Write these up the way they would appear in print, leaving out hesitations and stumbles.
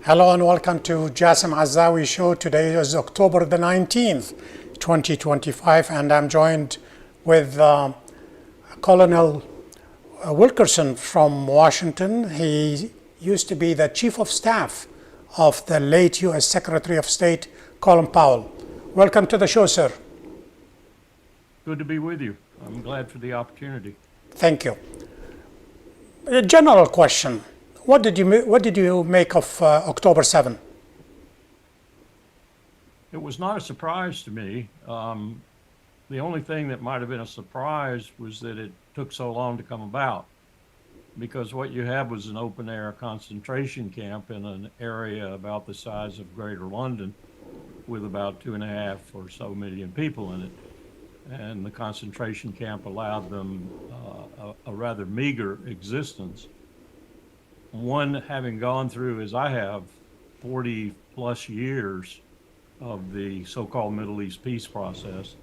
Hello and welcome to Jasim Al-Azzawi show. Today is October the 19th, 2025, and I'm joined with Colonel Wilkerson from Washington. He used to be the Chief of Staff of the late U.S. Secretary of State, Colin Powell. Welcome to the show, sir. Good to be with you. I'm glad for the opportunity. Thank you. A general question. What did you make of October 7? It was not a surprise to me. The only thing that might have been a surprise was that it took so long to come about, because what you had was an open-air concentration camp in an area about the size of Greater London with about 2.5 or so million people in it. And the concentration camp allowed them a rather meager existence. One having gone through, as I have, 40 plus years of the so-called Middle East peace process,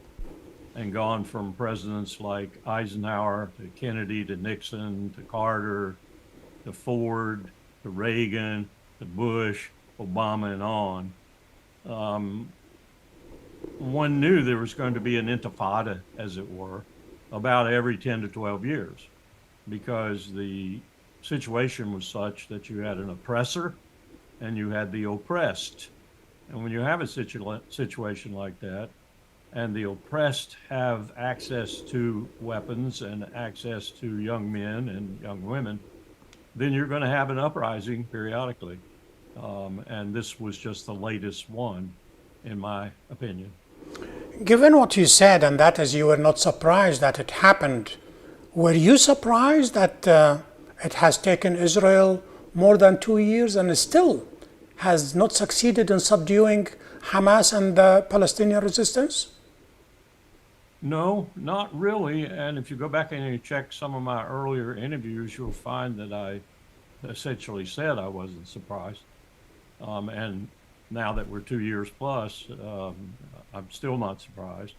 and gone from presidents like Eisenhower to Kennedy to Nixon to Carter to Ford to Reagan to Bush, Obama, and on. One knew there was going to be an intifada, as it were, about every 10 to 12 years, because the situation was such that you had an oppressor and you had the oppressed. And when you have a situation like that, and the oppressed have access to weapons and access to young men and young women, then you're going to have an uprising periodically. And this was just the latest one, in my opinion. Given what you said, and that is you were not surprised that it happened, were you surprised that it has taken Israel more than 2 years and still has not succeeded in subduing Hamas and the Palestinian resistance? No, not really. And if you go back and you check some of my earlier interviews, you'll find that I essentially said I wasn't surprised. And now that we're 2 years plus, I'm still not surprised.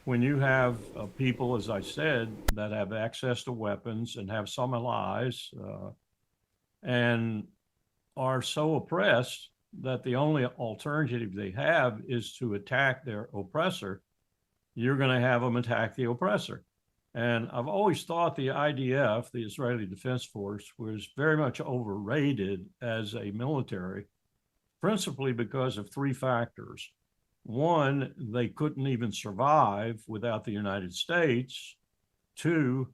When you have people, as I said, that have access to weapons and have some allies and are so oppressed that the only alternative they have is to attack their oppressor, you're going to have them attack the oppressor. And I've always thought the IDF, the Israeli Defense Force, was very much overrated as a military, principally because of three factors. One, they couldn't even survive without the United States. Two,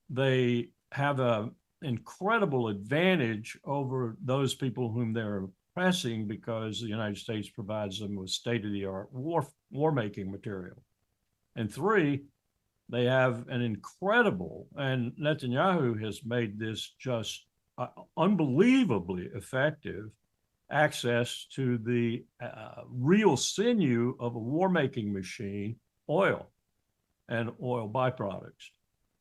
they have an incredible advantage over those people whom they're oppressing because the United States provides them with state-of-the-art war-making material. And three, they have an incredible, and Netanyahu has made this just unbelievably effective, access to the real sinew of a war-making machine, oil and oil byproducts.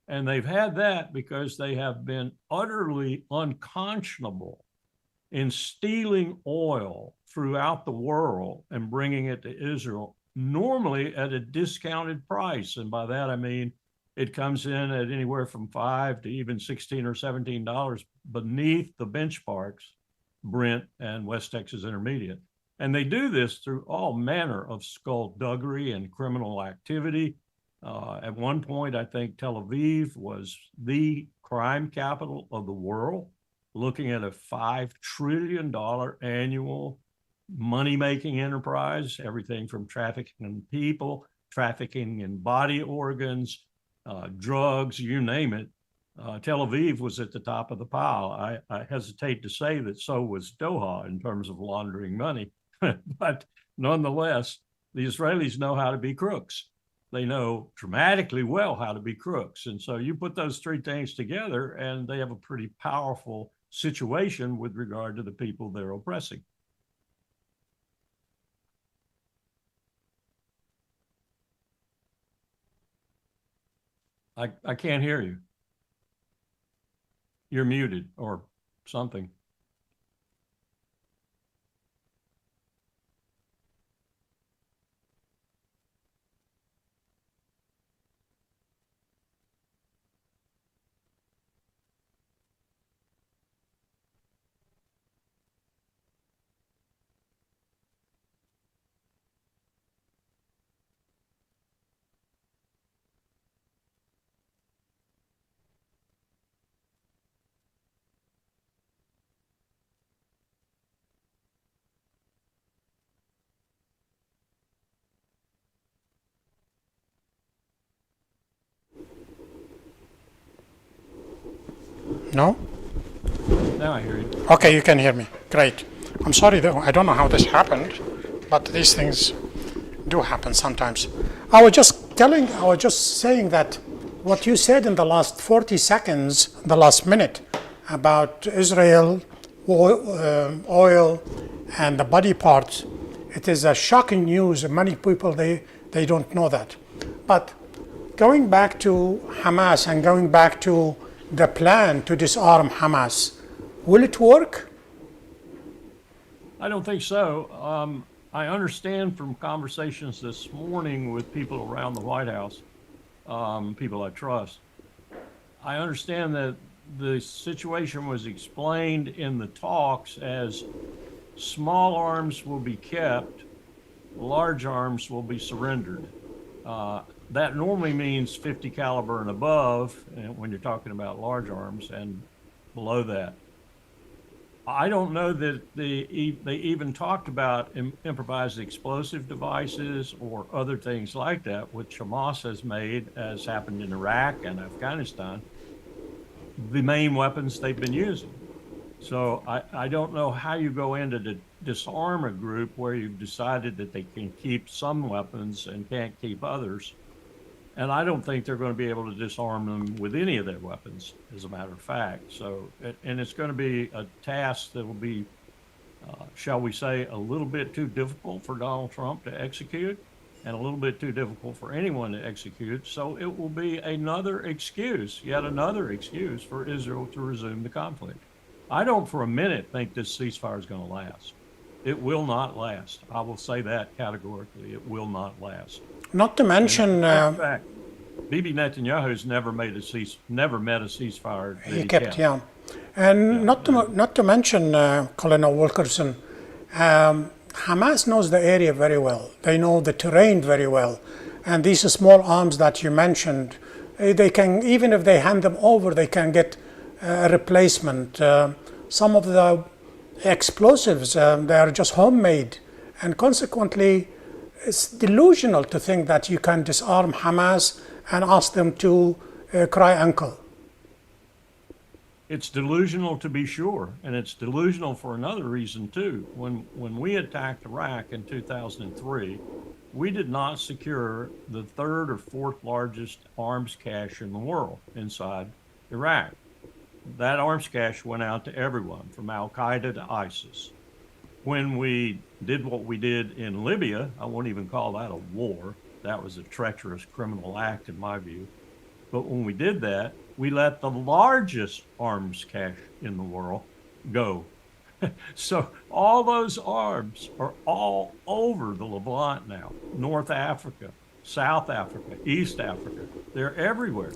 And they've had that because they have been utterly unconscionable in stealing oil throughout the world and bringing it to Israel, normally at a discounted price. And by that, I mean, it comes in at anywhere from $5 to even $16 or $17 beneath the benchmarks, Brent and West Texas Intermediate. And they do this through all manner of skullduggery and criminal activity. At one point, I think Tel Aviv was the crime capital of the world, looking at a $5 trillion annual money-making enterprise, everything from trafficking in people, trafficking in body organs, drugs, you name it. Tel Aviv was at the top of the pile. I hesitate to say that so was Doha in terms of laundering money, but nonetheless, the Israelis know how to be crooks. They know dramatically well how to be crooks. And so you put those three things together and they have a pretty powerful situation with regard to the people they're oppressing. I can't hear you. You're muted or something. No? Now I hear you. Okay, you can hear me. Great. I'm sorry though, I don't know how this happened, but these things do happen sometimes. I was just saying that what you said in the last 40 seconds, the last minute, about Israel, oil, and the body parts, it is a shocking news. Many people, they don't know that. But going back to Hamas and going back to the plan to disarm Hamas, will it work? I don't think so. I understand from conversations this morning with people around the White House, people I trust. I understand that the situation was explained in the talks as small arms will be kept, large arms will be surrendered. That normally means 50 caliber and above when you're talking about large arms, and below that. I don't know that they even talked about improvised explosive devices or other things like that, which Hamas has made, as happened in Iraq and Afghanistan, the main weapons they've been using. So I don't know how you go in to disarm a group where you've decided that they can keep some weapons and can't keep others. And I don't think they're going to be able to disarm them with any of their weapons, as a matter of fact. So, and it's going to be a task that will be, shall we say, a little bit too difficult for Donald Trump to execute, and a little bit too difficult for anyone to execute. So it will be another excuse, yet another excuse for Israel to resume the conflict. I don't for a minute think this ceasefire is going to last. It will not last. I will say that categorically. It will not last. Not to mention, In fact, Bibi Netanyahu's never met a ceasefire. That he kept, yeah. And Yeah. not to mention, Colonel Wilkerson, Hamas knows the area very well. They know the terrain very well. And these small arms that you mentioned, they can, even if they hand them over, they can get a replacement. Some of the explosives, they are just homemade. And consequently, it's delusional to think that you can disarm Hamas and ask them to cry uncle. It's delusional to be sure, and it's delusional for another reason too. When we attacked Iraq in 2003, we did not secure the third or fourth largest arms cache in the world inside Iraq. That arms cache went out to everyone, from Al-Qaeda to ISIS. When we did what we did in Libya, I won't even call that a war. That was a treacherous criminal act in my view. But when we did that, we let the largest arms cache in the world go. So all those arms are all over the Levant now. North Africa, South Africa, East Africa, they're everywhere.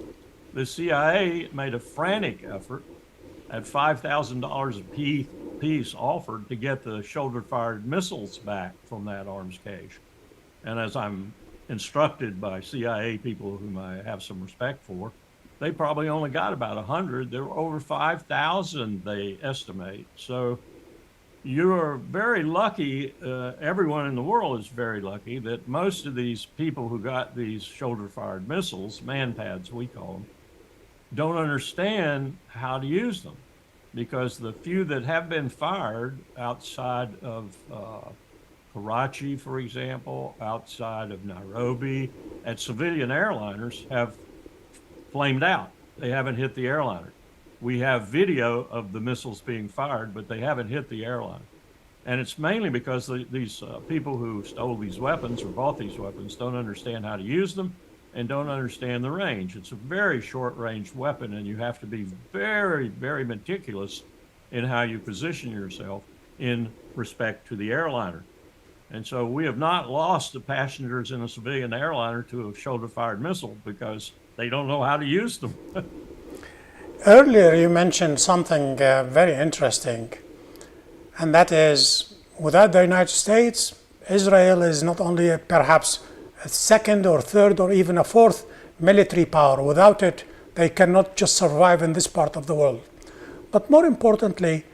The CIA made a frantic effort at $5,000 a piece offered to get the shoulder-fired missiles back from that arms cache. And as I'm instructed by CIA people whom I have some respect for, they probably only got about 100. There were over 5,000, they estimate. So you're very lucky, everyone in the world is very lucky, that most of these people who got these shoulder-fired missiles, man-pads we call them, don't understand how to use them, because the few that have been fired outside of Karachi, for example, outside of Nairobi, at civilian airliners have flamed out. They haven't hit the airliner. We have video of the missiles being fired, but they haven't hit the airliner. And it's mainly because these people who stole these weapons or bought these weapons don't understand how to use them and don't understand the range. It's a very short-range weapon, and you have to be very, very meticulous in how you position yourself in respect to the airliner. And so we have not lost the passengers in a civilian airliner to a shoulder-fired missile because they don't know how to use them. Earlier you mentioned something very interesting, and that is, without the United States, Israel is not only perhaps a second or third or even a fourth military power. Without it, they cannot just survive in this part of the world. But more importantly,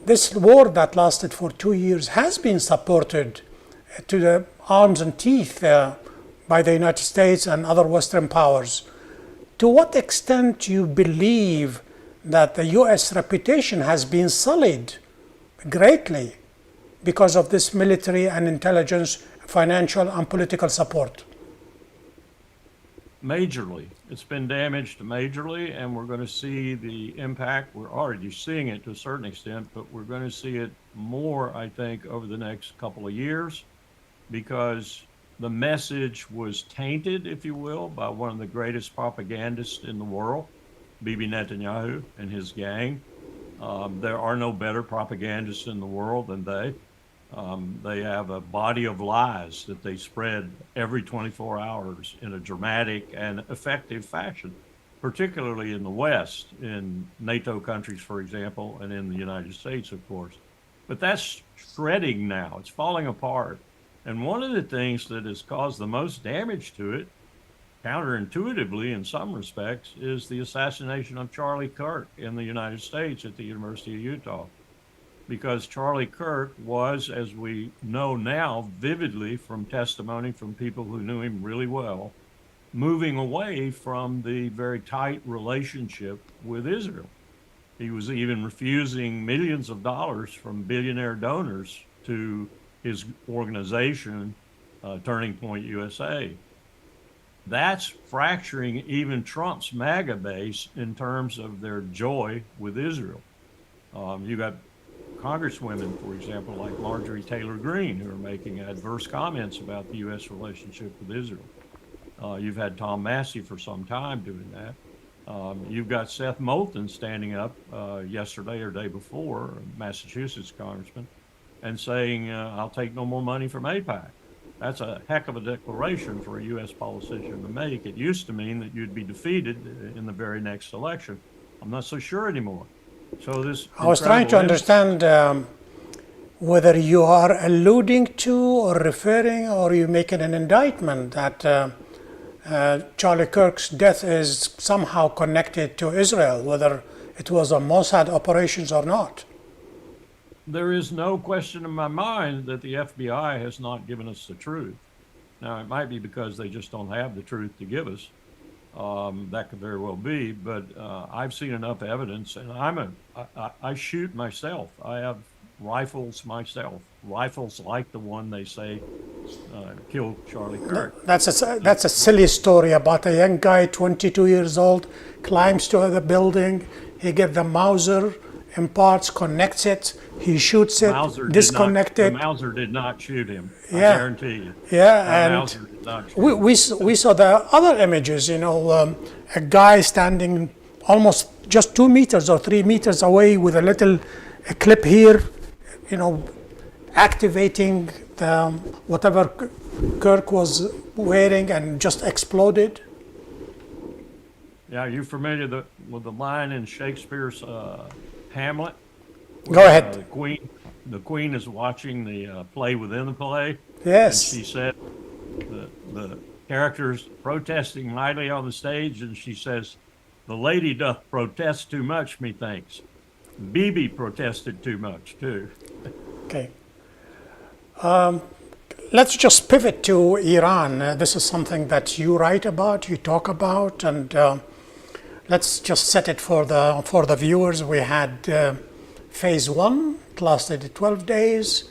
this war that lasted for 2 years has been supported to the arms and teeth by the United States and other Western powers. To what extent do you believe that the U.S. reputation has been sullied greatly because of this military and intelligence, financial and political support. Majorly. It's been damaged majorly, and we're going to see the impact. We're already seeing it to a certain extent, but we're going to see it more, I think, over the next couple of years, because the message was tainted, if you will, by one of the greatest propagandists in the world, Bibi Netanyahu and his gang. There are no better propagandists in the world than they. They have a body of lies that they spread every 24 hours in a dramatic and effective fashion, particularly in the West, in NATO countries, for example, and in the United States, of course. But that's shredding now. It's falling apart. And one of the things that has caused the most damage to it, counterintuitively in some respects, is the assassination of Charlie Kirk in the United States at the University of Utah. Because Charlie Kirk was, as we know now vividly from testimony from people who knew him really well, moving away from the very tight relationship with Israel. He was even refusing millions of dollars from billionaire donors to his organization, Turning Point USA. That's fracturing even Trump's MAGA base in terms of their joy with Israel. You got congresswomen, for example, like Marjorie Taylor Greene, who are making adverse comments about the U.S. relationship with Israel. You've had Tom Massey for some time doing that. You've got Seth Moulton standing up yesterday or day before, Massachusetts congressman, and saying, I'll take no more money from AIPAC. That's a heck of a declaration for a U.S. politician to make. It used to mean that you'd be defeated in the very next election. I'm not so sure anymore. So this I was trying to understand whether you are alluding to or referring, or you making an indictment that Charlie Kirk's death is somehow connected to Israel, whether it was a Mossad operations or not. There is no question in my mind that the FBI has not given us the truth. Now, it might be because they just don't have the truth to give us. That could very well be, but I've seen enough evidence, and I shoot myself. I have rifles myself, rifles like the one they say killed Charlie Kirk. That's a silly story about a young guy, 22 years old, climbs to the building, he gets the Mauser, imparts, connects it, he shoots it, disconnects it. The Mauser did not shoot him, yeah. I guarantee you. Yeah, and we saw the other images, a guy standing almost just 2 meters or 3 meters away with a little clip here, activating the whatever Kirk was wearing and just exploded. Yeah, are you familiar with the line in Shakespeare's Hamlet? Go ahead. The queen is watching the play within the play. Yes. And she said, the character's protesting mightily on the stage, and she says, "The lady doth protest too much, methinks. Bibi protested too much, too." Okay. Let's just pivot to Iran. This is something that you write about, you talk about, and let's just set it for the viewers. We had phase one. It lasted 12 days.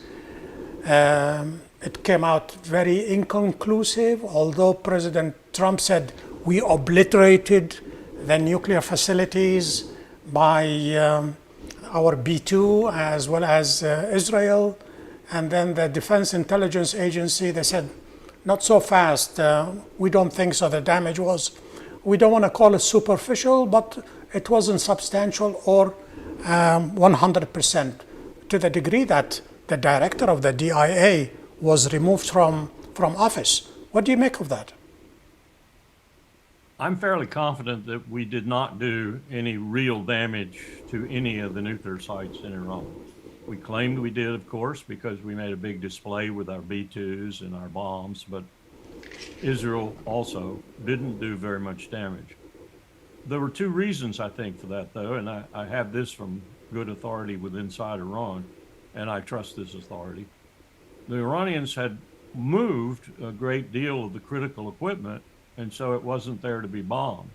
It came out very inconclusive, although President Trump said we obliterated the nuclear facilities by our B-2 as well as Israel. And then the Defense Intelligence Agency, they said, not so fast. We don't think so. The damage was, we don't want to call it superficial, but it wasn't substantial or 100%, to the degree that the director of the DIA was removed from office. What do you make of that? I'm fairly confident that we did not do any real damage to any of the nuclear sites in Iran. We claimed we did, of course, because we made a big display with our B-2s and our bombs, but Israel also didn't do very much damage. There were two reasons, I think, for that, though, and I have this from good authority with inside Iran, and I trust this authority. The Iranians had moved a great deal of the critical equipment, and so it wasn't there to be bombed.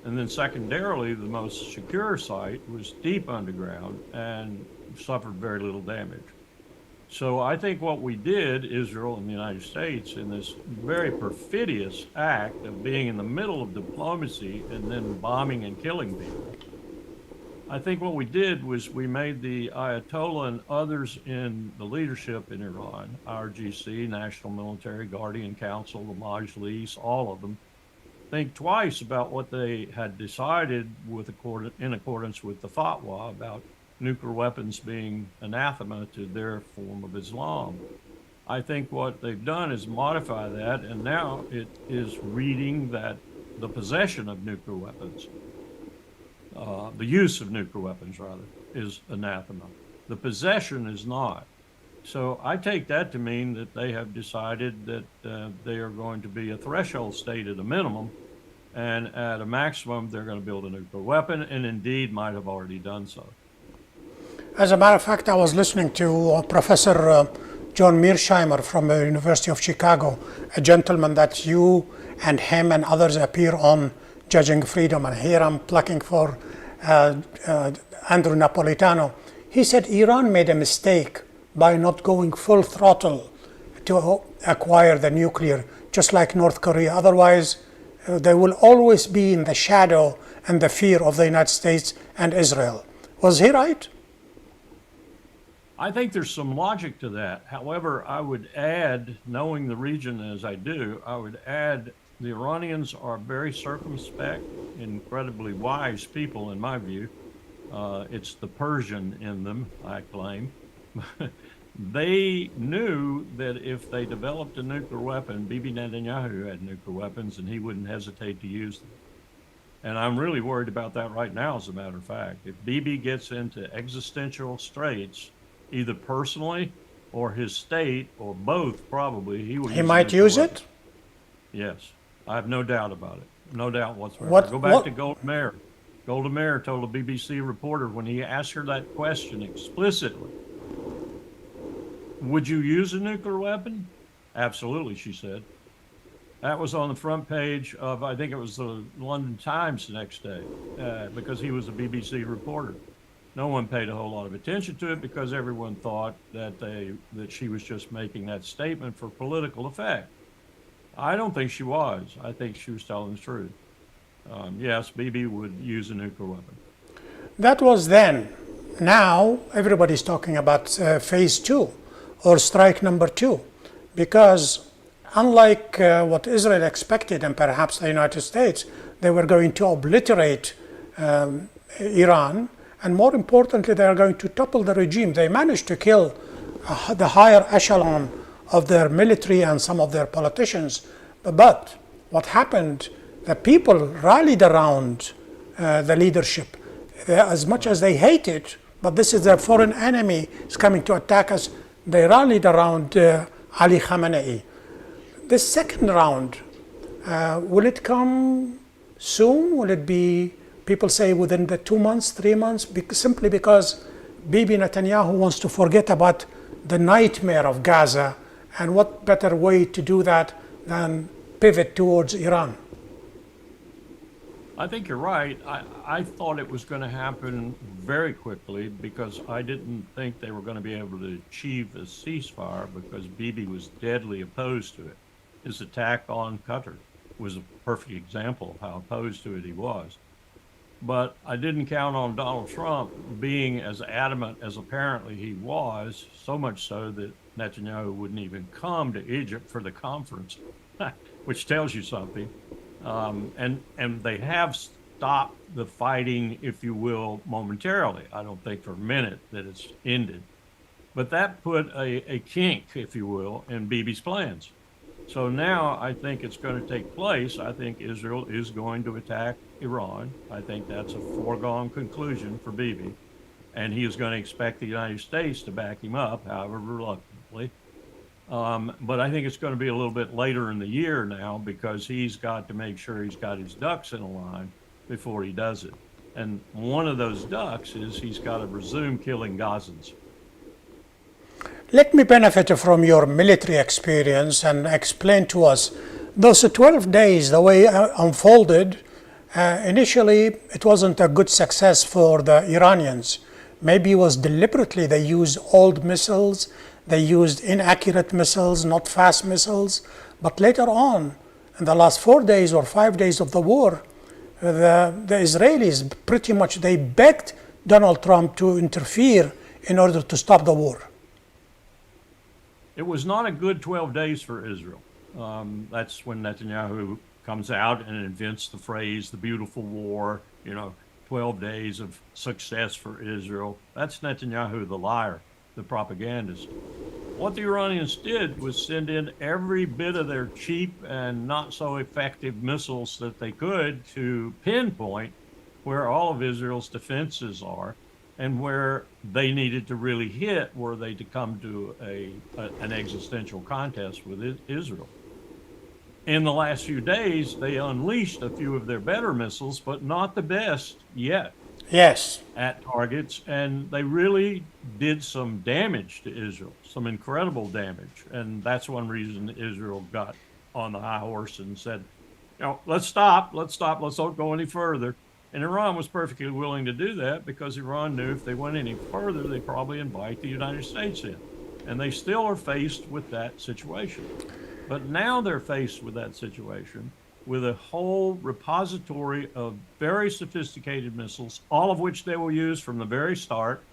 And then secondarily, the most secure site was deep underground and suffered very little damage. So I think what we did, Israel and the United States, in this very perfidious act of being in the middle of diplomacy and then bombing and killing people, I think what we did was we made the Ayatollah and others in the leadership in Iran, IRGC, National Military Guardian Council, the Majlis, all of them, think twice about what they had decided in accordance with the fatwa about nuclear weapons being anathema to their form of Islam. I think what they've done is modify that, and now it is reading that the possession of nuclear weapons, the use of nuclear weapons, rather, is anathema. The possession is not. So I take that to mean that they have decided that they are going to be a threshold state at a minimum, and at a maximum, they're going to build a nuclear weapon, and indeed might have already done so. As a matter of fact, I was listening to Professor John Mearsheimer from the University of Chicago, a gentleman that you and him and others appear on Judging Freedom, and here I'm plucking for Andrew Napolitano. He said Iran made a mistake by not going full throttle to acquire the nuclear, just like North Korea. Otherwise, they will always be in the shadow and the fear of the United States and Israel. Was he right? I think there's some logic to that. However, I would add, knowing the region as I do, I would add the Iranians are very circumspect, incredibly wise people in my view. It's the Persian in them, I claim. They knew that if they developed a nuclear weapon, Bibi Netanyahu had nuclear weapons and he wouldn't hesitate to use them. And I'm really worried about that right now, as a matter of fact. If Bibi gets into existential straits, either personally or his state, or both probably, he might use it? Yes, I have no doubt about it. No doubt whatsoever. Go back to Golda Meir. Golda Meir told a BBC reporter when he asked her that question explicitly, would you use a nuclear weapon? Absolutely, she said. That was on the front page of, I think it was the London Times the next day, because he was a BBC reporter. No one paid a whole lot of attention to it because everyone thought that she was just making that statement for political effect. I don't think she was. I think she was telling the truth. Yes, Bibi would use a nuclear weapon. That was then. Now everybody's talking about phase 2 or strike number 2, because unlike what Israel expected and perhaps the United States, they were going to obliterate Iran, and more importantly, they are going to topple the regime. They managed to kill the higher echelon of their military and some of their politicians. But what happened, the people rallied around the leadership as much as they hate it, but this is their foreign enemy, is coming to attack us. They rallied around Ali Khamenei. This second round, will it come soon? Will it be, people say, within the 2 months, 3 months? Simply because Bibi Netanyahu wants to forget about the nightmare of Gaza, and what better way to do that than pivot towards Iran? I think you're right. I thought it was going to happen very quickly because I didn't think they were going to be able to achieve a ceasefire because Bibi was deadly opposed to it. His attack on Qatar was a perfect example of how opposed to it he was. But I didn't count on Donald Trump being as adamant as apparently he was, so much so that Netanyahu wouldn't even come to Egypt for the conference, which tells you something. And they have stopped the fighting, if you will, momentarily. I don't think for a minute that it's ended. But that put a kink, if you will, in Bibi's plans. So now I think it's going to take place. I think Israel is going to attack Iran. I think that's a foregone conclusion for Bibi. And he is going to expect the United States to back him up, however reluctantly. But I think it's going to be a little bit later in the year now because he's got to make sure he's got his ducks in a line before he does it. And one of those ducks is he's got to resume killing Gazans. Let me benefit from your military experience and explain to us those 12 days, the way unfolded. Initially, it wasn't a good success for the Iranians. Maybe it was deliberately they used old missiles, they used inaccurate missiles, not fast missiles. But later on, in the last 4 days or 5 days of the war, the Israelis pretty much, they begged Donald Trump to interfere in order to stop the war. It was not a good 12 days for Israel. That's when Netanyahu comes out and invents the phrase, the beautiful war, 12 days of success for Israel. That's Netanyahu, the liar, the propagandist. What the Iranians did was send in every bit of their cheap and not so effective missiles that they could to pinpoint where all of Israel's defenses are and where they needed to really hit were they to come to an existential contest with Israel. In the last few days, they unleashed a few of their better missiles, but not the best yet. Yes. At targets, and they really did some damage to Israel, some incredible damage. And that's one reason Israel got on the high horse and said, let's stop, let's don't go any further. And Iran was perfectly willing to do that because Iran knew if they went any further, they'd probably invite the United States in. And they still are faced with that situation. But now they're faced with that situation with a whole repository of very sophisticated missiles, all of which they will use from the very start.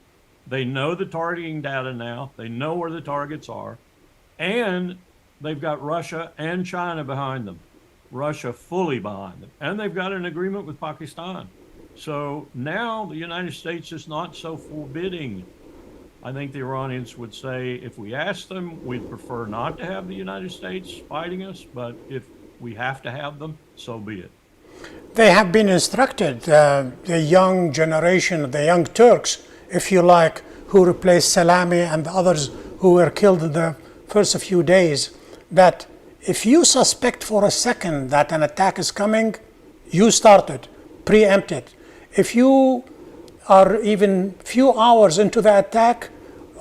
They know the targeting data now. They know where the targets are. And they've got Russia and China behind them. Russia fully behind them. And they've got an agreement with Pakistan. So now the United States is not so forbidding. I think the Iranians would say if we asked them, we'd prefer not to have the United States fighting us, but if we have to have them, so be it. They have been instructed, the young generation, the young Turks, if you like, who replaced Salami and the others who were killed in the first few days, that if you suspect for a second that an attack is coming, you start it, preempt it. If you are even few hours into the attack,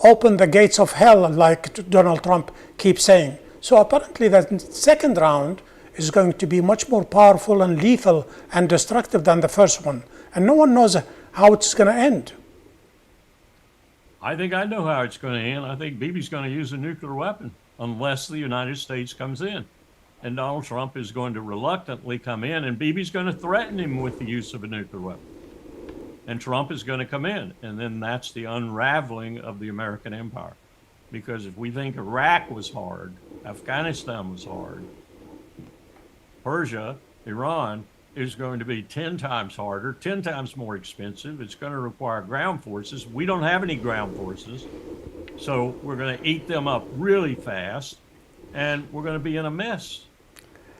open the gates of hell, like Donald Trump keeps saying. So apparently the second round is going to be much more powerful and lethal and destructive than the first one. And no one knows how it's going to end. I think I know how it's going to end. I think Bibi's going to use a nuclear weapon unless the United States comes in. And Donald Trump is going to reluctantly come in, and Bibi's going to threaten him with the use of a nuclear weapon. And Trump is going to come in, and then that's the unraveling of the American empire. Because if we think Iraq was hard, Afghanistan was hard, Persia, Iran, is going to be 10 times harder, 10 times more expensive. It's going to require ground forces. We don't have any ground forces, so we're going to eat them up really fast, and we're going to be in a mess.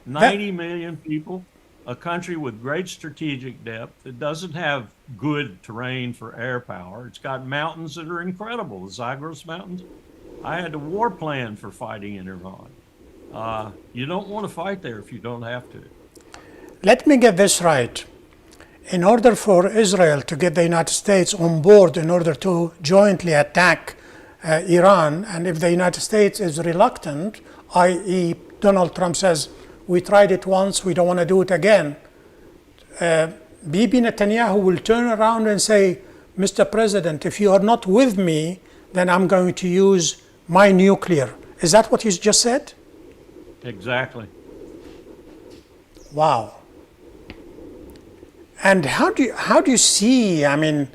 90 million people, a country with great strategic depth. It doesn't have good terrain for air power. It's got mountains that are incredible, the Zagros Mountains. I had a war plan for fighting in Iran. You don't want to fight there if you don't have to. Let me get this right. In order for Israel to get the United States on board in order to jointly attack Iran, and if the United States is reluctant, i.e. Donald Trump says, we tried it once, we don't want to do it again, Bibi Netanyahu will turn around and say, Mr. President, if you are not with me, then I'm going to use my nuclear. Is that what you just said? Exactly. Wow. And how do you see, I mean,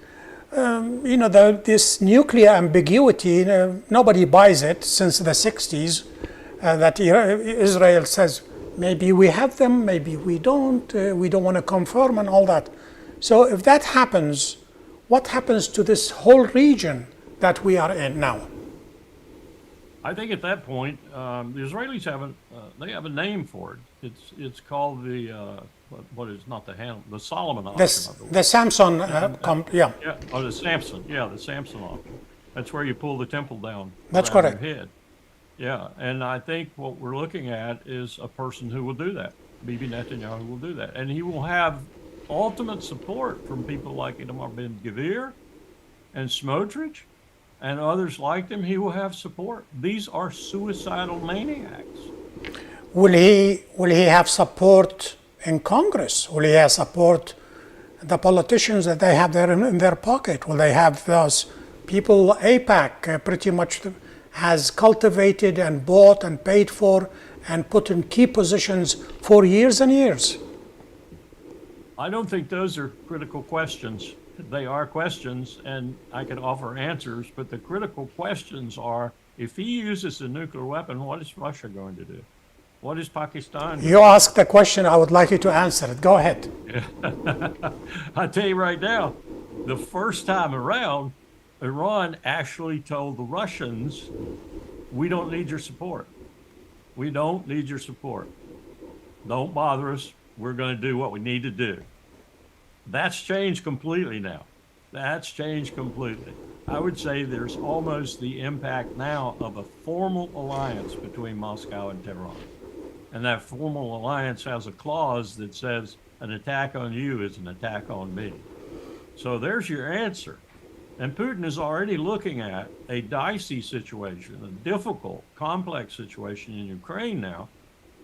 this nuclear ambiguity, nobody buys it since the 60s, that Israel says, maybe we have them, maybe we don't want to confirm and all that. So if that happens, what happens to this whole region that we are in now? I think at that point, the Israelis have a name for it. It's called the the Solomon option. The Samson, yeah. Yeah, or the Samson. Yeah, the Samson option. That's where you pull the temple down. That's correct. Your head. Yeah, and I think what we're looking at is a person who will do that. Bibi Netanyahu will do that, and he will have ultimate support from people like Itamar Ben-Gvir and Smotrich and others like them. He will have support. These are suicidal maniacs. Will he have support in Congress? Will he support the politicians that they have there in their pocket? Will they have those people AIPAC pretty much has cultivated and bought and paid for and put in key positions for years and years? I don't think those are critical questions. They are questions, and I can offer answers, but the critical questions are, if he uses a nuclear weapon, what is Russia going to do? What is Pakistan doing? You asked the question, I would like you to answer it. Go ahead. I tell you right now, the first time around, Iran actually told the Russians, we don't need your support. We don't need your support. Don't bother us. We're going to do what we need to do. That's changed completely now. That's changed completely. I would say there's almost the impact now of a formal alliance between Moscow and Tehran. And that formal alliance has a clause that says an attack on you is an attack on me. So there's your answer. And Putin is already looking at a dicey situation, a difficult, complex situation in Ukraine now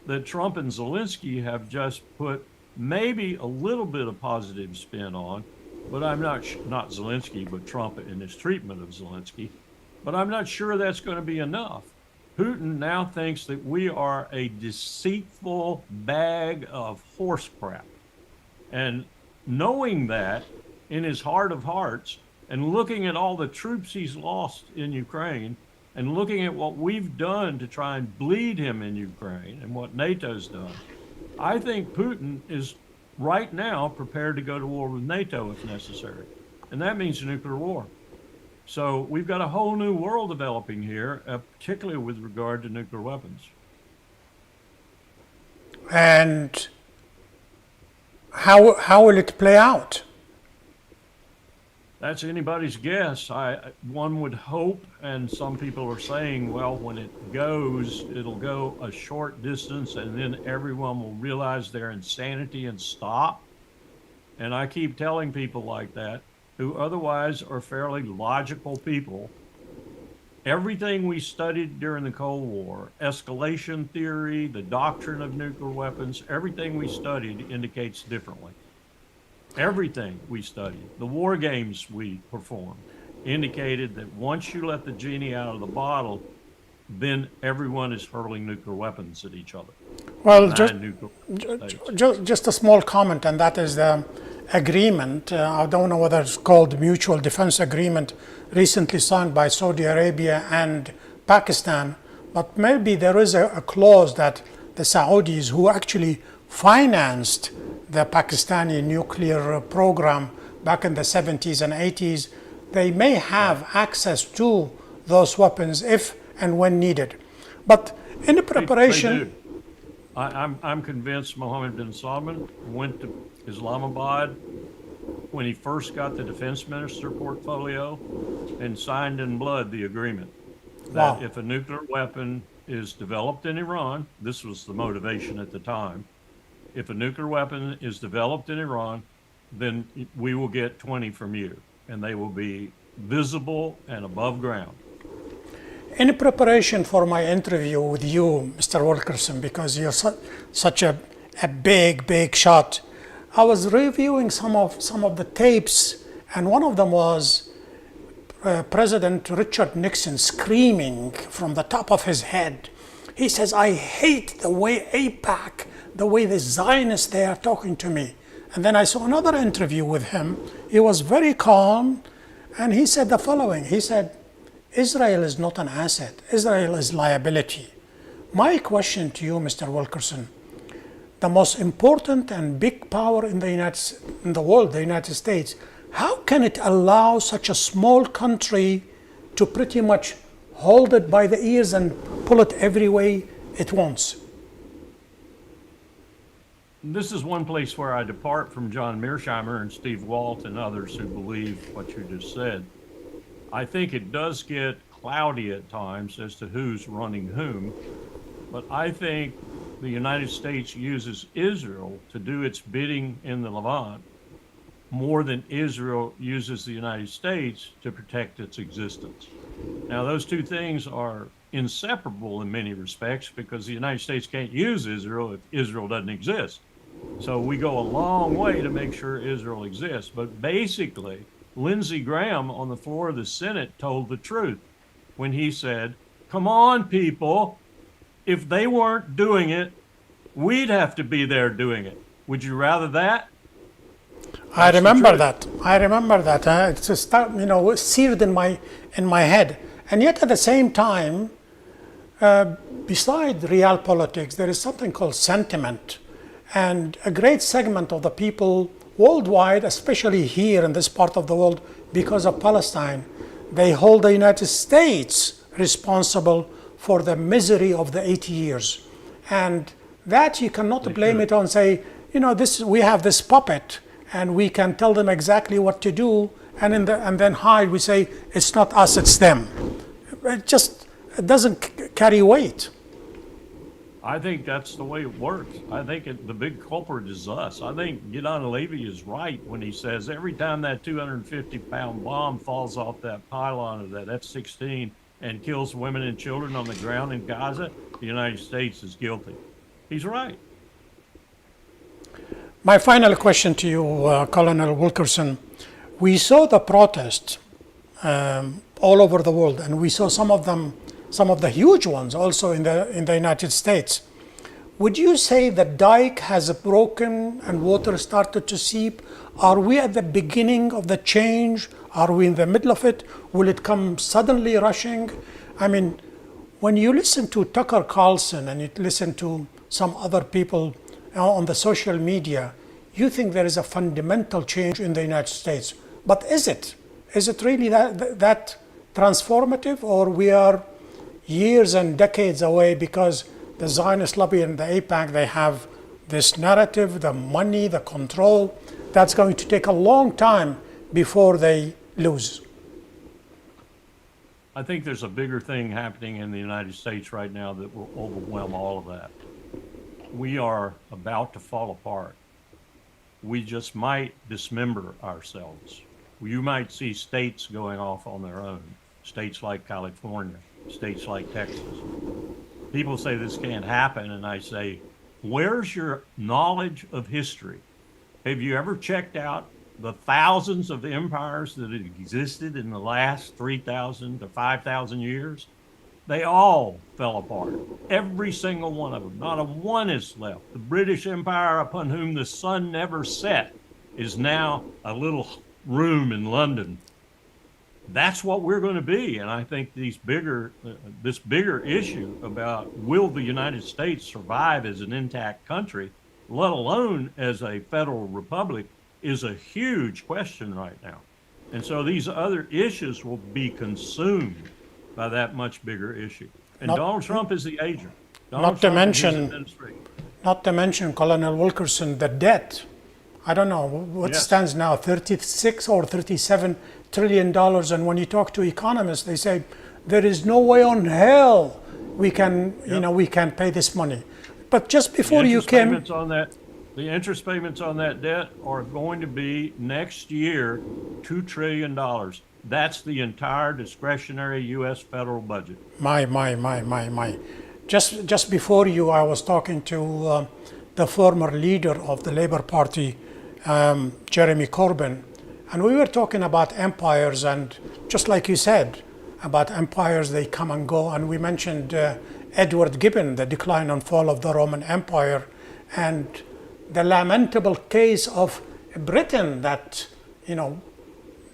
that Trump and Zelensky have just put maybe a little bit of positive spin on, but I'm not Zelensky, but Trump in his treatment of Zelensky, but I'm not sure that's going to be enough. Putin now thinks that we are a deceitful bag of horse crap. And knowing that in his heart of hearts, and looking at all the troops he's lost in Ukraine, and looking at what we've done to try and bleed him in Ukraine and what NATO's done, I think Putin is right now prepared to go to war with NATO if necessary. And that means a nuclear war. So we've got a whole new world developing here, particularly with regard to nuclear weapons. And how will it play out? That's anybody's guess. One would hope, and some people are saying, well, when it goes, it'll go a short distance and then everyone will realize their insanity and stop. And I keep telling people like that, who otherwise are fairly logical people, everything we studied during the Cold War, escalation theory, the doctrine of nuclear weapons, everything we studied indicates differently. Everything we studied, the war games we performed, indicated that once you let the genie out of the bottle, then everyone is hurling nuclear weapons at each other. Well, just a small comment, and that is the agreement. I don't know whether it's called Mutual Defense Agreement, recently signed by Saudi Arabia and Pakistan, but maybe there is a clause that the Saudis, who actually financed the Pakistani nuclear program back in the 70s and 80s, they may have access to those weapons if and when needed. But in the preparation... They do. I'm convinced Mohammed bin Salman went to Islamabad when he first got the defense minister portfolio and signed in blood the agreement that if a nuclear weapon is developed in Iran, this was the motivation at the time, if a nuclear weapon is developed in Iran, then we will get 20 from you, and they will be visible and above ground. In preparation for my interview with you, Mr. Wilkerson, because you're such a big shot, I was reviewing some of the tapes, and one of them was President Richard Nixon screaming from the top of his head. He says, "I hate the way AIPAC, the way the Zionists, they are talking to me." And then I saw another interview with him. He was very calm, and he said the following. He said, "Israel is not an asset. Israel is liability." My question to you, Mr. Wilkerson, the most important and big power in the world, the United States, how can it allow such a small country to pretty much hold it by the ears and pull it every way it wants? This is one place where I depart from John Mearsheimer and Steve Walt and others who believe what you just said. I think it does get cloudy at times as to who's running whom, but I think the United States uses Israel to do its bidding in the Levant more than Israel uses the United States to protect its existence. Now, those two things are inseparable in many respects because the United States can't use Israel if Israel doesn't exist. So we go a long way to make sure Israel exists. But basically, Lindsey Graham on the floor of the Senate told the truth when he said, come on, people, if they weren't doing it, we'd have to be there doing it. Would you rather that? I remember that. I remember that. It's just, seared in my head. And yet at the same time, beside real politics, there is something called sentiment. And a great segment of the people worldwide, especially here in this part of the world, because of Palestine, they hold the United States responsible for the misery of the 80 years. And that you cannot blame it on, say, we have this puppet and we can tell them exactly what to do, and then hide, we say, it's not us, it's them. It doesn't carry weight. I think that's the way it works. I think the big culprit is us. I think Gidon Levy is right when he says every time that 250-pound bomb falls off that pylon of that F-16 and kills women and children on the ground in Gaza, the United States is guilty. He's right. My final question to you, Colonel Wilkerson. We saw the protests all over the world, and we saw some of the huge ones also in the United States. Would you say the dike has broken and water started to seep? Are we at the beginning of the change? Are we in the middle of it? Will it come suddenly rushing? I mean, when you listen to Tucker Carlson and you listen to some other people on the social media, you think there is a fundamental change in the United States. But is it? Is it really that transformative, or we are years and decades away because the Zionist lobby and the AIPAC, they have this narrative, the money, the control, that's going to take a long time before they lose? I think there's a bigger thing happening in the United States right now that will overwhelm all of that. We are about to fall apart. We just might dismember ourselves. You might see states going off on their own, states like California, states like Texas. People say this can't happen, and I say, where's your knowledge of history? Have you ever checked out the thousands of empires that have existed in the last 3,000 to 5,000 years? They all fell apart. Every single one of them. Not a one is left. The British Empire, upon whom the sun never set, is now a little room in London. That's what we're going to be. And I think this bigger issue about will the United States survive as an intact country, let alone as a federal republic, is a huge question right now. And so these other issues will be consumed by that much bigger issue. And Donald Trump is the agent. Not to mention, Colonel Wilkerson, the debt. I don't know what stands now, 36 or 37 trillion dollars. And when you talk to economists, they say there is no way on hell we can, we can pay this money. But just before you came, the interest payments on that debt are going to be next year $2 trillion. That's the entire discretionary U.S. federal budget. My. Just before you, I was talking to the former leader of the Labour Party, Jeremy Corbyn, and we were talking about empires, and just like you said, about empires, they come and go, and we mentioned Edward Gibbon, the decline and fall of the Roman Empire, and the lamentable case of Britain that,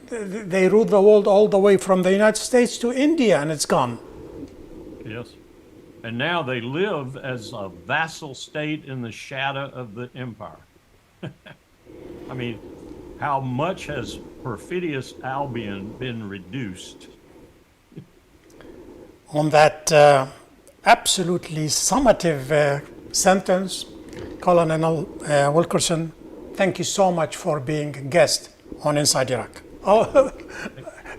they ruled the world all the way from the United States to India, and it's gone. Yes. And now they live as a vassal state in the shadow of the empire. I mean, how much has perfidious Albion been reduced? On that absolutely summative sentence, Colonel Wilkerson, thank you so much for being a guest on Inside Iraq. Oh,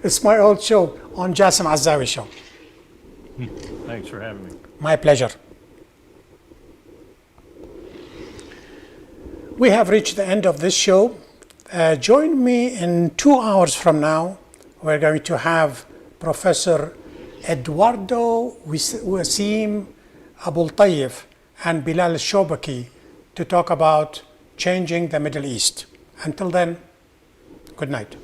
it's my old show on Jasim Al-Azzawi show. Thanks for having me. My pleasure. We have reached the end of this show. Join me in 2 hours from now. We're going to have Professor Eduardo Wasim Abul Tayyif and Bilal Shobaki to talk about changing the Middle East. Until then, good night.